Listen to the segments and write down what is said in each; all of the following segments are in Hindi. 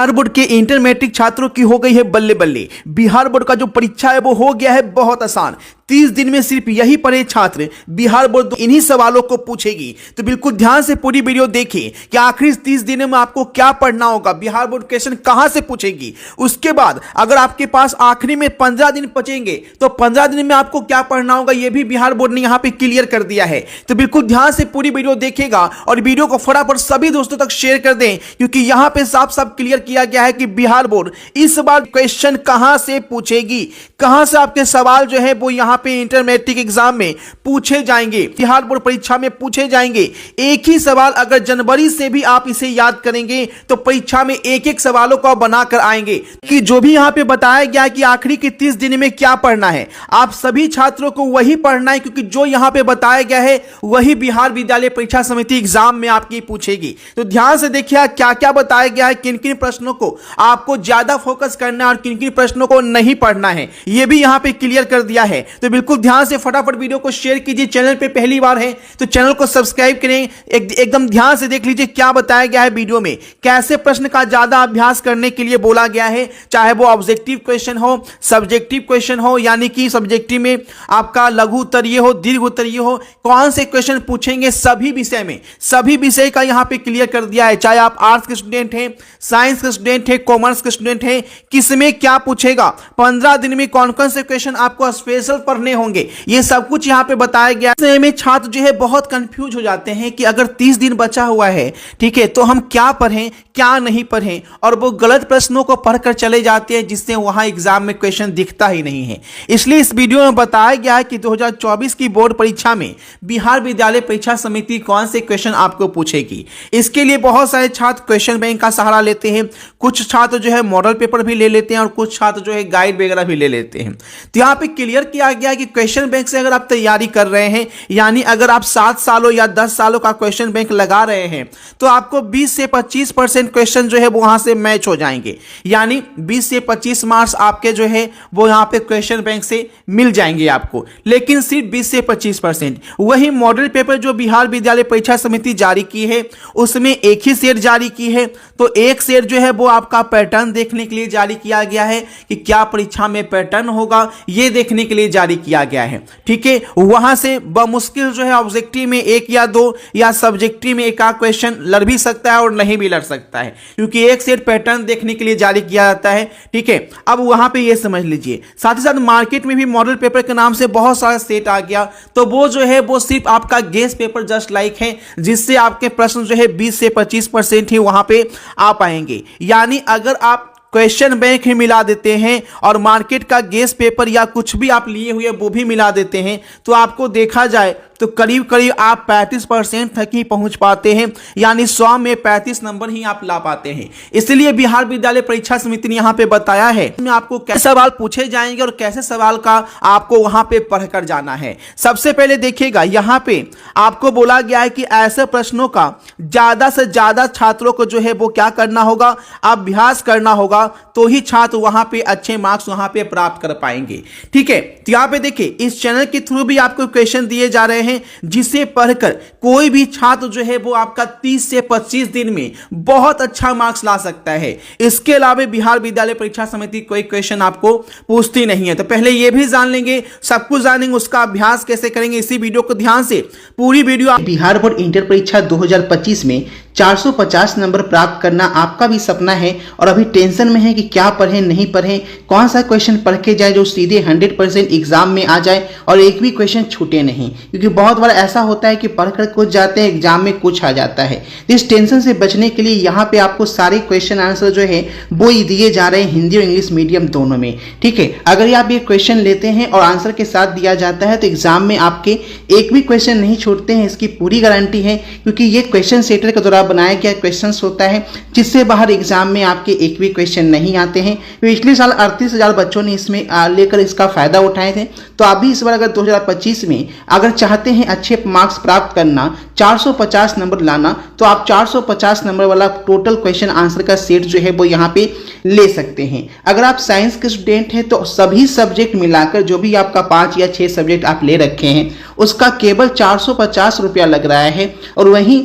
बिहार बोर्ड के इंटर मैट्रिक छात्रों की हो गई है बल्ले बल्ले। बिहार बोर्ड का जो परीक्षा है वो हो गया है बहुत आसान। 30 दिन में सिर्फ यही पढ़े छात्र बिहार बोर्ड इन्हीं सवालों को पूछेगी। तो बिल्कुल ध्यान से पूरी वीडियो देखें कि आखिरी 30 दिनों में आपको क्या पढ़ना होगा, बिहार बोर्ड क्वेश्चन कहां से पूछेगी। उसके बाद अगर आपके पास आखिरी में 15 दिन बचेंगे तो 15 दिन में आपको क्या पढ़ना होगा यह भी बिहार बोर्ड ने यहां पे क्लियर कर दिया है। तो बिल्कुल ध्यान से पूरी वीडियो देखेगा और वीडियो को फटाफट सभी दोस्तों तक शेयर कर दें, क्योंकि यहां पे साफ साफ क्लियर किया गया है कि बिहार बोर्ड इस बार क्वेश्चन कहां से पूछेगी, कहां से आपके सवाल जो है वो यहां पे इंटर मैट्रिक एग्जाम में पूछे जाएंगे, बिहार बोर्ड परीक्षा में पूछे जाएंगे। एक ही सवाल अगर जनवरी से भी आप इसे याद करेंगे तो परीक्षा में एक एक सवालों को बनाकर आएंगे। कि जो भी यहां पे बताया गया कि आखिरी के 30 दिन में क्या पढ़ना है, आप सभी छात्रों को वही पढ़ना है, क्योंकि जो यहां पे बताया गया है वही बिहार विद्यालय परीक्षा समिति एग्जाम में आपकी पूछेगी। तो ध्यान से देखिए क्या क्या बताया गया है, किन किन प्रश्नों को आपको ज्यादा फोकस करना है और किन किन प्रश्नों को नहीं पढ़ना है, यह भी यहां पे क्लियर कर दिया है। तो बिल्कुल ध्यान से फटाफट वीडियो को शेयर कीजिए। चैनल पे पहली बार है तो चैनल को सब्सक्राइब करें। एकदम ध्यान से देख लीजिए क्या बताया गया है वीडियो में, कैसे प्रश्न का ज्यादा अभ्यास करने के लिए बोला गया है, चाहे वो ऑब्जेक्टिव क्वेश्चन हो, सब्जेक्टिव क्वेश्चन हो, यानी कि सब्जेक्टिव में आपका लघु उत्तरीय हो, दीर्घ उत्तरीय हो, कौन से क्वेश्चन पूछेंगे सभी विषय में, सभी विषय का यहां पे क्लियर कर दिया है। चाहे आप आर्ट्स के स्टूडेंट हैं, साइंस के स्टूडेंट हैं, कॉमर्स के स्टूडेंट हैं, किसमें क्या पूछेगा, 15 दिन में कौन कौन से क्वेश्चन आपको स्पेशल पढ़ने होंगे, ये सब कुछ यहां पे बताया गया है। में छात्र जो है बहुत कंफ्यूज हो जाते हैं कि अगर 30 दिन बचा हुआ है, ठीक है, तो हम क्या पढ़ें क्या नहीं पढ़ें, और वो गलत प्रश्नों को पढ़कर चले जाते हैं जिससे वहां एग्जाम में क्वेश्चन दिखता ही नहीं है। इसलिए इस वीडियो में बताया गया है कि 2024 की बोर्ड परीक्षा में बिहार विद्यालय परीक्षा समिति कौन से क्वेश्चन आपको पूछेगी। इसके लिए बहुत सारे छात्र क्वेश्चन बैंक का सहारा लेते हैं, कुछ छात्र जो है मॉडल पेपर भी ले लेते हैं और कुछ छात्र जो है गाइड वगैरह भी ले लेते हैं। तो यहाँ पे क्लियर किया गया है कि क्वेश्चन बैंक से अगर आप तैयारी कर रहे हैं, यानी अगर आप 7 सालों या 10 सालों का क्वेश्चन बैंक लगा रहे हैं, तो आपको 20 से 25% क्वेश्चन जो है वो वहां से मैच हो जाएंगे, यानी 20 से 25 मार्क्स आपके जो है वो यहां पे क्वेश्चन बैंक से मिल जाएंगे आपको। लेकिन सिर्फ 20 से 25%। वही मॉडल पेपर जो बिहार विद्यालय परीक्षा समिति जारी की है उसमें एक ही सेट जारी की है, तो एक सेट जो है वो आपका पैटर्न देखने के लिए जारी किया गया है कि क्या परीक्षा में पैटर्न होगा, यह देखने के लिए जारी किया गया है। ठीक है, वहां से मुश्किल जो है ऑब्जेक्टिव में 1 या 2 या सब्जेक्टिव में 1 आध क्वेश्चन लड़ भी सकता है और नहीं भी लड़ सकता है, क्योंकि एक सेट पैटर्न देखने के लिए जारी किया जाता है। ठीक है, अब वहां पे ये समझ लीजिए। साथ ही साथ मार्केट में भी मॉडल पेपर के नाम से बहुत सारा सेट आ गया, तो वो जो है वो सिर्फ आपका गेस पेपर जस्ट लाइक है, जिससे आपके प्रश्न जो है 20 से 25% ही वहां पे आ पाएंगे। यानी अगर आप क्वेश्चन बैंक ही मिला देते हैं और मार्केट का गेस पेपर या कुछ भी आप लिए हुए वो भी मिला देते हैं, तो आपको देखा जाए तो करीब करीब आप 35% तक ही पहुंच पाते हैं, यानी 100 में 35 नंबर ही आप ला पाते हैं। इसलिए बिहार विद्यालय परीक्षा समिति ने यहां पे बताया है कि आपको कैसे सवाल पूछे जाएंगे और कैसे सवाल का आपको वहां पे पढ़कर जाना है। सबसे पहले देखिएगा, यहां पे आपको बोला गया है कि ऐसे प्रश्नों का ज्यादा से ज्यादा छात्रों को जो है वो क्या करना होगा, अभ्यास करना होगा, तो ही छात्र वहां पे अच्छे मार्क्स वहां पे प्राप्त कर पाएंगे। ठीक है, तो यहां पे देखिए इस चैनल के थ्रू भी आपको क्वेश्चन दिए जा रहे हैं जिसे पढ़कर कोई भी छात्र जो है वो आपका 30 से 25 दिन में बहुत अच्छा मार्क्स ला सकता है। इसके अलावा बिहार विद्यालय परीक्षा समिति कोई क्वेश्चन आपको पूछती नहीं है। तो पहले ये भी जान लेंगे, सब कुछ जानेंगे, उसका अभ्यास कैसे करेंगे। इसी वीडियो को ध्यान से पूरी वीडियो। बिहार बोर्ड इंटर परीक्षा 2025 में 450 नंबर प्राप्त करना आपका भी सपना है और अभी टेंशन में है कि क्या पढ़ें नहीं पढ़ें, कौन सा क्वेश्चन पढ़ के जाए जो सीधे 100% एग्जाम में आ जाए और एक भी क्वेश्चन छूटे नहीं, क्योंकि बहुत बार ऐसा होता है कि पढ़कर कुछ जाते हैं एग्जाम में कुछ आ जाता है। इस टेंशन से बचने के लिए यहाँ पे आपको सारे क्वेश्चन आंसर जो है वो ही दिए जा रहे हैं हिंदी और इंग्लिश मीडियम दोनों में। ठीक है, अगर आप ये क्वेश्चन लेते हैं और आंसर के साथ दिया जाता है तो एग्जाम में आपके एक भी क्वेश्चन नहीं छूटते हैं, इसकी पूरी गारंटी है, क्योंकि ये क्वेश्चन सेटर के द्वारा बनाया गया क्वेश्चंस होता है जिससे बाहर एग्जाम में आपके एक भी क्वेश्चन नहीं आते हैं। पिछले साल 38,000 बच्चों ने इसमें लेकर इसका फायदा उठाए थे, तो आप भी इस बार अगर 2025 में अगर चाहते हैं अच्छे मार्क्स प्राप्त करना, 450 नंबर लाना, तो आप 450 नंबर वाला टोटल क्वेश्चन आंसर का सेट जो है वो यहाँ पे ले सकते हैं। अगर आप साइंस के स्टूडेंट हैं तो सभी सब्जेक्ट मिलाकर जो भी आपका 5 या 6 सब्जेक्ट आप ले रखे हैं उसका केवल 450 रुपया लग रहा है। और वहीं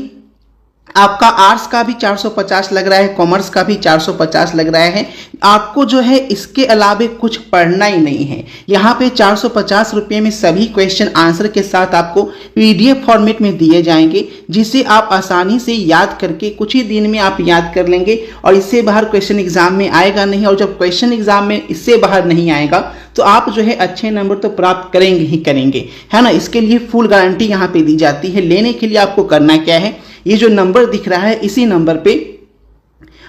आपका आर्ट्स का भी 450 लग रहा है, कॉमर्स का भी 450 लग रहा है। आपको जो है इसके अलावे कुछ पढ़ना ही नहीं है। यहाँ पे 450 रुपये में सभी क्वेश्चन आंसर के साथ आपको PDF फॉर्मेट में दिए जाएंगे, जिसे आप आसानी से याद करके कुछ ही दिन में आप याद कर लेंगे और इससे बाहर क्वेश्चन एग्जाम में आएगा नहीं। और जब क्वेश्चन एग्जाम में इससे बाहर नहीं आएगा तो आप जो है अच्छे नंबर तो प्राप्त करेंगे ही करेंगे, है ना। इसके लिए फुल गारंटी यहाँ पे दी जाती है। लेने के लिए आपको करना क्या है, ये जो नंबर दिख रहा है इसी नंबर पे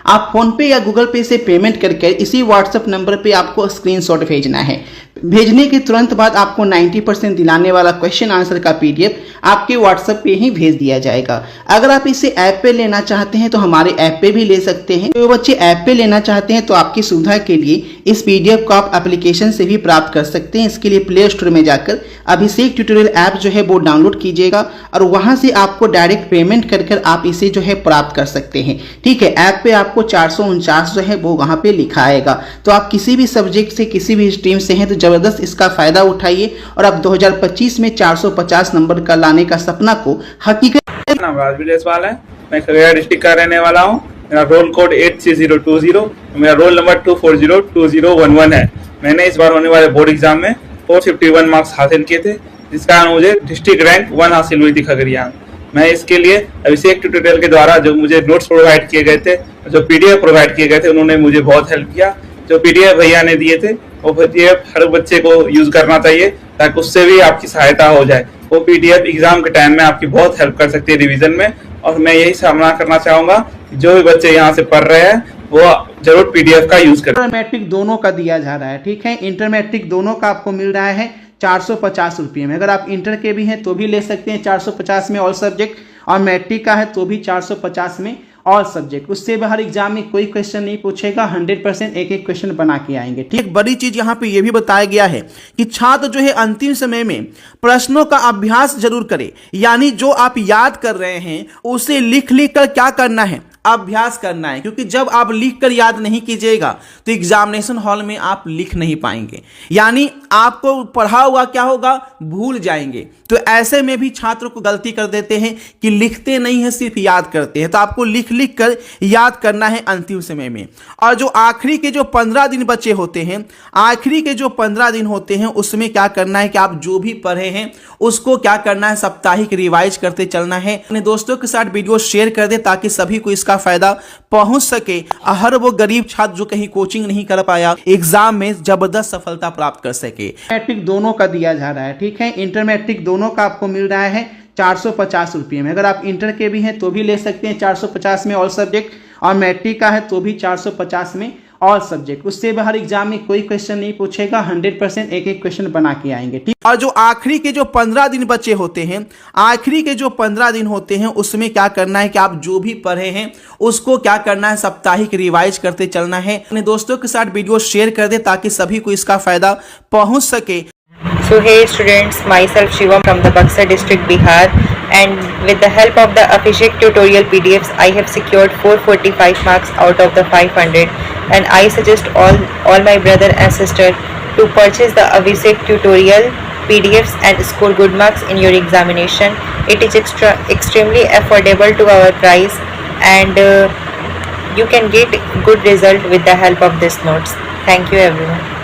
आप फोन पे या गूगल पे से पेमेंट करके इसी व्हाट्सएप नंबर पे आपको स्क्रीनशॉट भेजना है। भेजने के तुरंत बाद आपको 90% दिलाने वाला क्वेश्चन आंसर का PDF आपके व्हाट्सएप पे ही भेज दिया जाएगा। अगर आप इसे ऐप पे लेना चाहते हैं तो हमारे ऐप पे भी ले सकते हैं। जो बच्चे ऐप पे लेना चाहते हैं तो आपकी सुविधा के लिए इस PDF को आप एप्लीकेशन से भी प्राप्त कर सकते हैं। इसके लिए प्ले स्टोर में जाकर अभिषेक ट्यूटोरियल ऐप जो है वो डाउनलोड कीजिएगा और वहां से आपको डायरेक्ट पेमेंट कर आप इसे जो है प्राप्त कर सकते हैं। ठीक है, ऐप पे आपको 449 जो है वो वहां पे लिखा आएगा। तो आप किसी भी सब्जेक्ट से किसी भी स्ट्रीम से हैं तो जबरदस्त इसका फायदा उठाइए और आप 2025 में 450 नंबर का लाने का सपना को हकीकत। नाम राजवीर जायसवाल है, मैं खगड़िया डिस्ट्रिक्ट का रहने वाला हूँ। मेरा रोल कोड 83020, मेरा रोल नंबर 2402011 है। मैंने इस बार होने वाले बोर्ड एग्जाम में 451 मार्क्स हासिल किए थे, जिस कारण मुझे डिस्ट्रिक्ट रैंक 1 हासिल हुई थी खगड़िया में। मैं इसके लिए अभिषेक ट्यूटोरियल के द्वारा जो मुझे नोट्स प्रोवाइड किए गए थे, जो PDF प्रोवाइड किए गए थे, उन्होंने मुझे बहुत हेल्प किया। जो PDF भैया ने दिए थे वो PDF हर बच्चे को यूज करना चाहिए ताकि उससे भी आपकी सहायता हो जाए। वो PDF एग्जाम के टाइम में आपकी बहुत हेल्प कर सकती है रिवीजन में। और मैं यही सामना करना चाहूंगा कि जो भी बच्चे यहाँ से पढ़ रहे हैं वो जरूर PDF का यूज करें। इंटर मैट्रिक दोनों का दिया जा रहा है। ठीक है, इंटर मैट्रिक दोनों का आपको मिल रहा है 450 रुपये में। अगर आप इंटर के भी हैं तो भी ले सकते हैं 450 में ऑल सब्जेक्ट, और मैट्रिक का है तो भी 450 में ऑल सब्जेक्ट। उससे बाहर एग्जाम में कोई क्वेश्चन नहीं पूछेगा, 100% एक एक क्वेश्चन बना के आएंगे। ठीक, एक बड़ी चीज यहाँ पे ये भी बताया गया है कि छात्र जो है अंतिम समय में प्रश्नों का अभ्यास जरूर करे, यानी जो आप याद कर रहे हैं उसे लिख लिख कर क्या करना है, अभ्यास करना है। क्योंकि जब आप लिख कर याद नहीं कीजिएगा तो एग्जामिनेशन हॉल में आप लिख नहीं पाएंगे, यानी आपको पढ़ा हुआ क्या होगा, भूल जाएंगे। तो ऐसे में भी छात्र को गलती कर देते हैं कि लिखते नहीं है, सिर्फ याद करते हैं। तो आपको लिख लिख कर याद करना है अंतिम समय में। और जो आखिरी के जो 15 दिन बचे होते हैं, आखिरी के जो 15 दिन होते हैं उसमें क्या करना है कि आप जो भी पढ़े हैं उसको क्या करना है, साप्ताहिक रिवाइज करते चलना है। अपने दोस्तों के साथ वीडियो शेयर कर दे ताकि सभी को इसका फायदा पहुंच सके। हर वो गरीब छात्र जो कहीं कोचिंग नहीं कर पाया एग्जाम में जबरदस्त सफलता प्राप्त कर सके। मैट्रिक दोनों का दिया जा रहा है। ठीक है, इंटर मैट्रिक दोनों का आपको मिल रहा है 450 रुपये में। अगर आप इंटर के भी हैं तो भी ले सकते हैं 450 में ऑल सब्जेक्ट, और मैट्रिक का है तो भी 450 में ऑल सब्जेक्ट। उससे बाहर एग्जाम में कोई क्वेश्चन नहीं पूछेगा, 100% एक एक क्वेश्चन बना के आएंगे। ठीक, और जो आखिरी के जो 15 दिन बचे होते हैं, आखिरी के जो 15 दिन होते हैं उसमें क्या करना है कि आप जो भी पढ़े हैं उसको क्या करना है, साप्ताहिक रिवाइज करते चलना है। अपने दोस्तों के साथ वीडियो शेयर कर दे ताकि सभी को इसका फायदा पहुंच सके। So hey students, myself Shivam from the Buxar district, Bihar, and with the help of the Abhishek tutorial PDFs, I have secured 445 marks out of the 500, and I suggest all my brother and sister to purchase the Abhishek tutorial PDFs and score good marks in your examination. It is extremely affordable to our price, and you can get good result with the help of these notes. Thank you everyone.